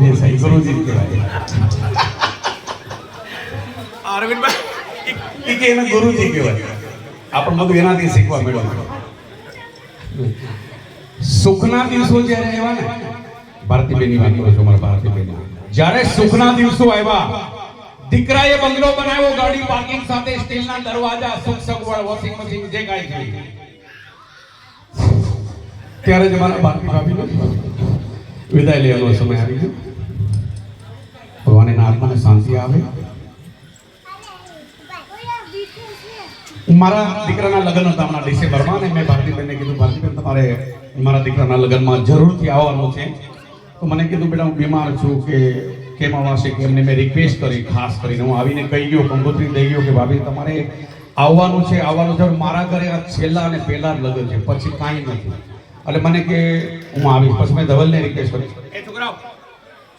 દેસાઈ ગુરુજી કહેવાય. અરવિંદભાઈ કે એને ગુરુજી કહેવાય. આપણે બધું એનાથી શીખવા મળ્યું. સુખના દિવસો જ્યારે આવ્યા ને, ભારતીબેનની વાત કરું છું, મારા ભારતીબેન, જ્યારે સુખના દિવસો આવ્યા, દીકરાએ બંગલો બનાવ્યો, ગાડી પાર્કિંગ સાથે, સ્ટીલના દરવાજા, સુખ સગવડ, વોશિંગ મશીન, જે કાંઈ છે, ત્યારે જ મારા ભારતી ભાભીનો વિદાય લેવાનો સમય આવી ગયો. ભગવાન એના આત્માને શાંતિ આવે. મારા દીકરાના લગ્ન હતા હમણાં ડિસેમ્બરમાં, અને મેં ભારતીબેનને કીધું, ભારતીબેન તમારે મારા દીકરાના લગ્નમાં જરૂરથી આવવાનું છે. તો મને કીધું, બેટા હું બીમાર છું કે કેમ આવશે, કે એમને મેં રિક્વેસ્ટ કરી, ખાસ કરીને હું આવીને કહી ગયો, કંકોત્રી દઈ ગયો કે ભાભી તમારે આવવાનું છે, આવવાનું છે. મારા ઘરે આ છેલ્લા અને પહેલા લગ્ન છે, પછી કાંઈ નથી. એટલે મને કે હું આવીશ. પછી મેં ધવલને રિક્વેસ્ટ કરી, એ છોકરાઓ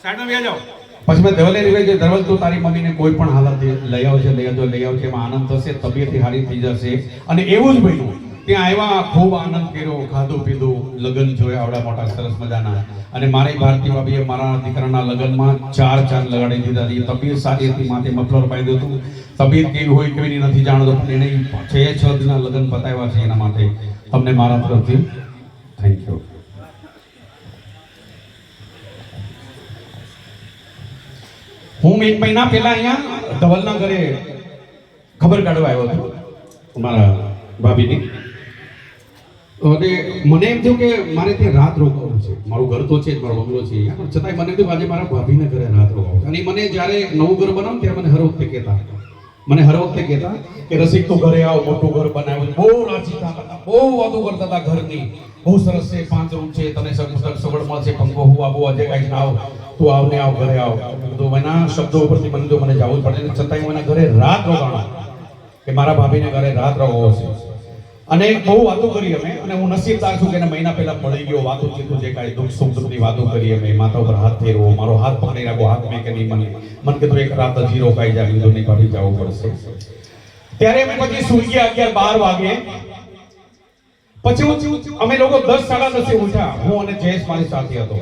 સાઈડમાં બેસી જાઓ. પછી મેં ધવલને રિક્વેસ્ટ કરી, ધવલ તું તારી મમ્મીને કોઈ પણ હાલત લઈ આવજે, લઈ આવજે, એમાં આનંદ થશે, તબિયત સારી થઈ જશે. અને એવું જ બન્યું. ત્યાં આવ્યા, ખૂબ આનંદ કર્યો, ખાધું પીધું, લગ્ન જોયા આવડા મોટા સરસ મજાના. અને મારી ભારતી ભાભીએ મારા દીકરાના લગ્નમાં ચાર લગાડી દીધા હતી. તબિયત સારી હતી, માથે મફલર પાડી હતું. તબિયત કેવી હોય કેવી નથી જાણતો, પણ એને 6 દિનના લગ્ન પતાવ્યા છે. એના માટે તમને મારા તરફથી થેન્ક યુ. હું 1 મહિના પહેલા અહીંયા ધવલના ઘરે ખબર કાઢવા આવ્યો હતો મારા ભાભીની. અને મને એમ થયું કે મારે ત્યાં રાત રોકાવું છે. મારું ઘર તો છે જ, મારો બંગલો છે અહીંયા, પણ છતાંય મને થયું આજે મારા ભાભીના ઘરે રાત રોકાવું છે. અને મને જ્યારે નવું ઘર બનાવું ત્યારે મને હર વખતે કહેતા કે રસિક તું ઘરે આવ, મોટું ઘર બનાવ્યું. બહુ રાજી થતા હતા, બહુ વાતો કરતા હતા ઘરની. બહુ સરસ છે, 5 રૂમ છે, તને સગવડ મળશે, પંખો હુવા બહુ આજે કાંઈ ના આવ, તું આવ ને આવ, ઘરે આવ. તો એના શબ્દો ઉપરથી મને તો મને જવું જ પડે. છતાંય હું એના ઘરે રાત રોકાણો કે મારા ભાભીને ઘરે રાત રોકાવો છે. અને બહુ વાતો કરી અમે. અને હું નસીબદાર છું કે એને મહિના પહેલા મળી ગયો. વાતો ચીતું જે કાંઈ દુઃખ સુખ દુઃખની વાતો કરી અમે. માથા ઉપર હાથ ફેરવો, મારો હાથ પકડી રાખો, હાથ મેં કે નહીં, મને કીધું એક રાત હજી રોકાઈ જાય, કીધું નહીં ભાભી જવું પડશે. ત્યારે અમે પછી સૂઈ ગયા 11-12 વાગે. પછી અમે લોકો 10-10:30 ઉઠ્યા, હું અને જયેશ મારી સાથે હતો.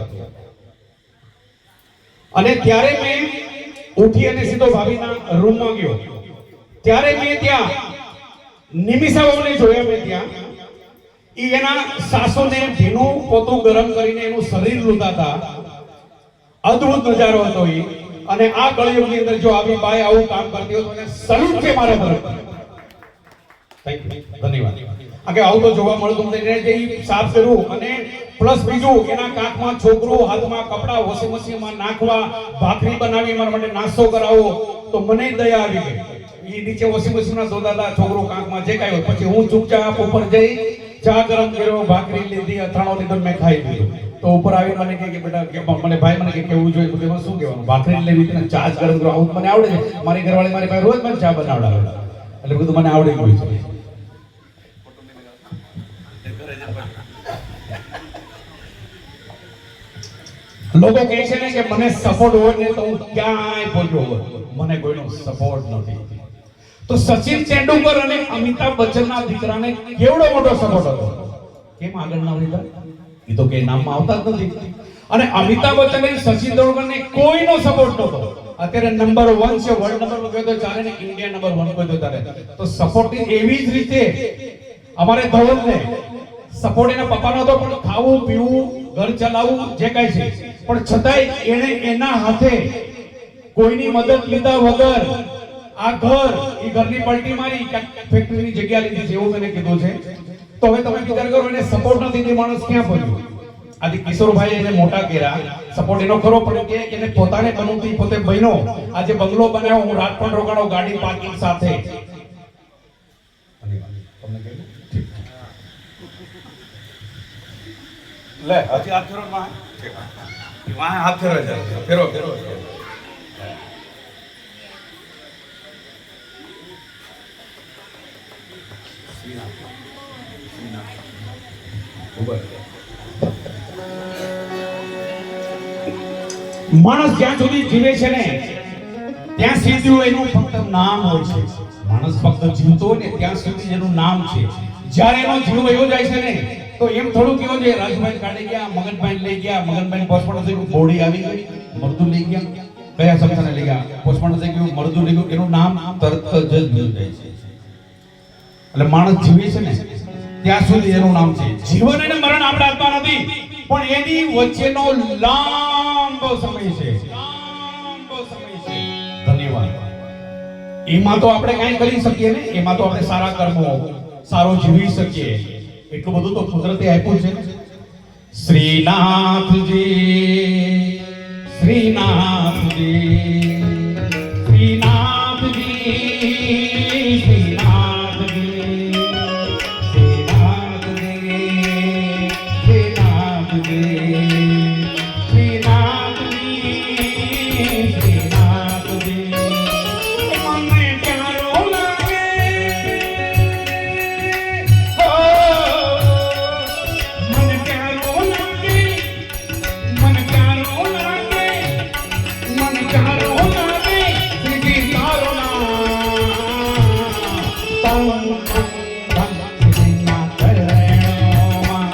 અને ત્યારે મેં ઉઠી અને સીધો ભાભીના રૂમમાં ગયો. ત્યારે મેં ત્યાં નિમિષા વહુને જોયા. મેં ત્યાં એના સાસુને ભીનું પોતું ગરમ કરીને એનું શરીર લૂંટાતા. અદ્ભુત નજારો હતો એ. અને આ કળિયુગની અંદર જો આવી બાઈ આવું કામ કરતી હોય તો એને સલ્યુટ છે મારા તરફથી. થેન્ક યુ, ધન્યવાદ. કે આવું તો જોવા મળતું નથી. સાફ કર્યું અને પ્લસ બીજું એના કાંખમાં છોકરો, હાથમાં કપડા, વોશિંગ મશીનમાં નાખવા, ભાખરી બનાવી મારા માટે નાસ્તો કરાવો. તો મને દયા આવી ગઈ. એ નીચે વોશિંગ મશીનમાં ધોતા, છોકરો કાંખમાં જે કાંઈ હોય. પછી હું ચૂપચાપ ઉપર જઈ ચા ગરમ કર્યો, ભાખરી લીધી, અથાણો લીધો, મેં ખાઈ લીધું. તો ઉપર આવી મને કે બેટા, મને ભાઈ મને કે કેવું જોઈએ. તો એમાં શું કહેવાનું, ભાખરી લેવી હતી ને ચા જ ગરમ કરો, આવું મને આવડે છે. મારી ઘરવાળી મારી પાસે રોજ મને ચા બનાવડાવે, એટલે બધું મને આવડી ગયું છે. લોકો કહે છે ને કે મને સપોર્ટ હોય ને તો હું ક્યાંય પહોંચ્યો હોત. મને કોઈનો સપોર્ટ નથી. તો સચિન તેંડુલકર અને અમિતાભ બચ્ચનના દીકરાને કેવડો મોટો સપોર્ટ હતો. કેમ આગળ ના વધ્યા? એ તો કે નામમાં આવતા જ નથી. અને અમિતાભ બચ્ચન અને સચિન તેંડુલકરને કોઈનો સપોર્ટ નહોતો. અત્યારે નંબર 1 છે, વર્લ્ડ નંબર 1 કહ્યો તો ચાલે ને, ઇન્ડિયા નંબર 1 કહ્યો તો ચાલે. તો સપોર્ટ એવી જ રીતે અમારે ધવલને સપોર્ટ એના પપ્પાનો હતો, પણ ખાવું પીવું, ઘર ચલાવવું જે કાંઈ છે, પણ છતાંય એને એના હાથે કોઈની મદદ લીધા વગર આ ઘર, એ ઘરની પલટી મારી, ફેક્ટરીની જગ્યા લીધી છે એવું મને કીધું છે. તો હવે તમે વિચાર કરો, એને સપોર્ટ નથી તે માણસ ક્યાં પહોંચ્યો. આજે કિશોરભાઈ એને મોટા કર્યા, સપોર્ટ એનો ખરો, પણ કે એને પોતાને બનવું, પોતે બન્યો. આજે બંગલો બનાવ્યો, હું રાત પણ રોકાણો, ગાડી પાર્કિંગ સાથે. લે હજી હાથ ફેરો, વાહ હાથ ફેરો છે, ફેરો. માણસ જ્યાં સુધી જીવે છે ને ત્યાં સુધી એનું ફક્ત નામ હોય છે. માણસ ફક્ત જીવતો હોય ને ત્યાં સુધી એનું નામ છે. જ્યારે એનો જીવ વયો જાય છે ને તો એમ થોડું કેવું છે, રાજભાઈ કાઢી ગયા, મગનભાઈ લઈ ગયા, મગનભાઈ હોસ્પિટલ બોડી આવી ગઈ, મરદું લઈ ગયા, કયા સમસાને લઈ ગયા, પોસ્ટમોર્ટમ થઈ ગયું, મરદું લઈ ગયું, એનું નામ તરત જ ભૂલી જાય છે. એટલે માણસ જીવે છે ને ત્યાં સુધી એનું નામ છે. જીવન અને મરણ આપણા હાથમાં નથી, પણ એની વચ્ચેનો લાંબો સમય છે, લાંબો સમય છે. ધન્યવાદ. એમાં તો આપણે કાંઈ કરી શકીએ ને, એમાં તો આપણે સારા કર્મો, સારો જીવી શકીએ, એટલું બધું તો કુદરતે આપ્યું છે ને. શ્રીનાથજી, શ્રીનાથજી, શ્રીનાથજી, શ્રીનાથજી, શ્રીનાથજી, શ્રીનાથજી, શ્રીનાથજી. મને પ્યારો લાગે, ઓ મને પ્યારો લાગે, મને પ્યારો લાગે, મને પ્યારો લાગે શ્રીજી તારો નામ. શ્રીના ચરણોમાં,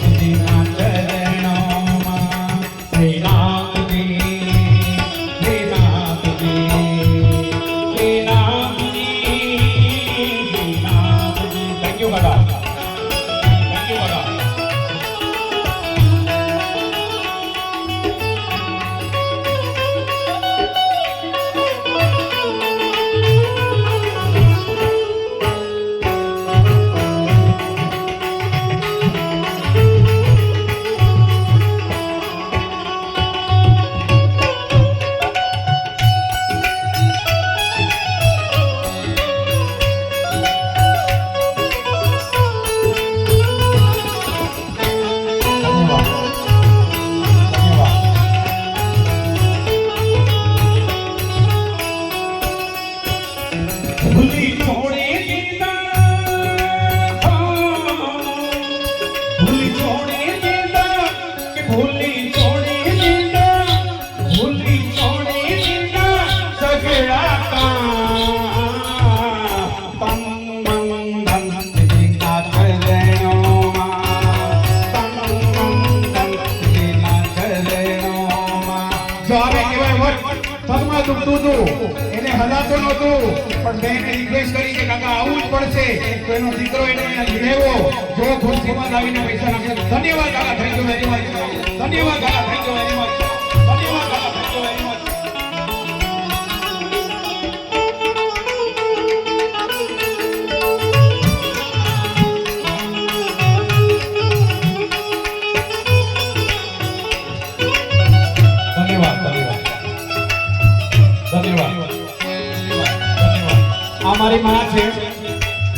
શ્રીના ચરણોમાં. Shrinathji, Thank you, Baba. Thank you, Baba. ભૂલી છોડે દીધા, ભૂલી છોડે દીધા, કે ભૂલી છોડે દીધા, ભૂલી છોડે દીધા સગળા કામ. તમ મંગલ શ્રીના ચરણોમાં, તમ મંગલ શ્રીના ચરણોમાં. જો આવે કહેવાય પગમાં દુખતું હતું, એને હલાતો નહોતું, પણ મેં એને રિક્વેસ્ટ કરી કે કાકા આવવું જ પડશે, તો એનો દીકરો એને લેવો, જો ખુરશીમાં લાવીને પૈસા નાખે. ધન્યવાદ કાકા, થેન્ક યુ વેરી મચ. ધન્યવાદ કાકા, થેન્ક યુ વેરી મચ. ધન્યવાદ કાકા, થેન્ક યુ વેરી મચ. ધન્યવાદ, ધન્યવાદ, ધન્યવાદ. આ મારી માં છે,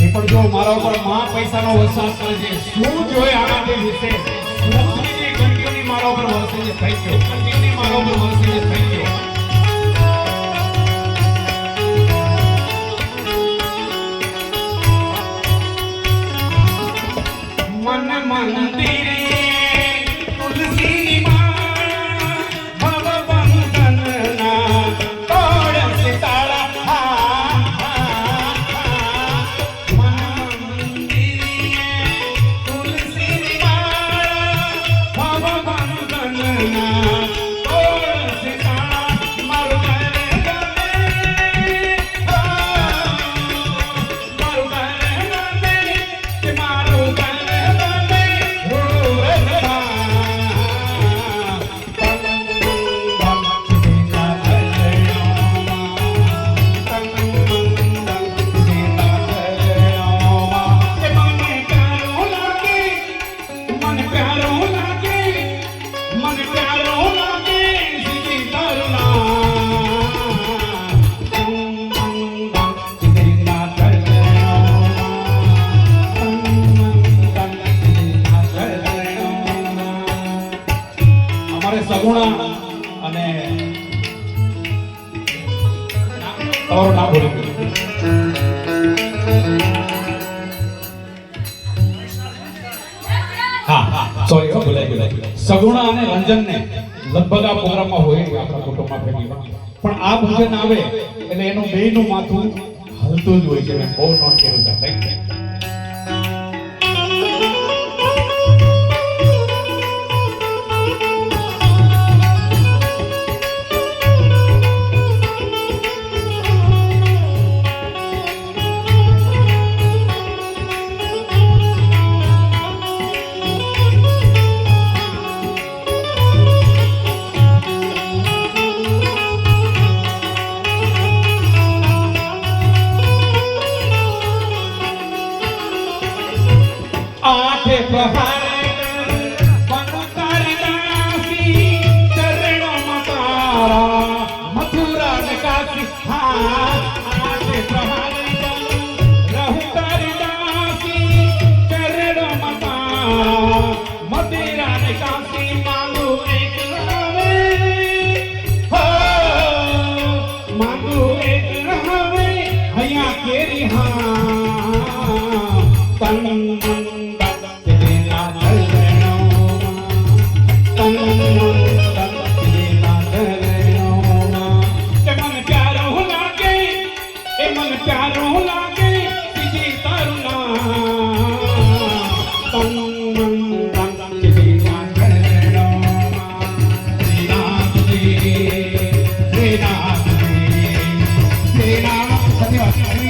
એ પણ જો મારા ઉપર માં પૈસાનો વરસાદ કરે છે. શું જોઈએ આનાથી વિશેષ? લક્ષ્મીજી ઘંટીઓની મારા ઉપર વરસે છે. Thank you. ઘંટીઓની મારા ઉપર વરસે છે. Thank you. મન મંદિરે તુલસીની માં, ભવ બંધનના તોડ સિતારા. સગુણા અને તમારું નામ બોલી સોરી બોલાય સગુણા અને રંજન ને લગભગ આ પ્રોગ્રામમાં હોય આપણા કુટુંબમાં ફેમિલીમાં, પણ આ ભજન આવે એટલે એનું બેયનું માથું હલતું જ હોય છે. મેં બહુ નોટ કર્યું છે. Thank you. તન મન ધન તેના ચરણોમાં તન મન ધન તેના ચરણોમાં એ મન પ્યારો લાગે એ મન પ્યારો લાગે સીજી તારું નામ તન મન ધન તેના ચરણોમાં શ્રીનાથજી શ્રીનાથજી શ્રીનાથ ધન્યવાદ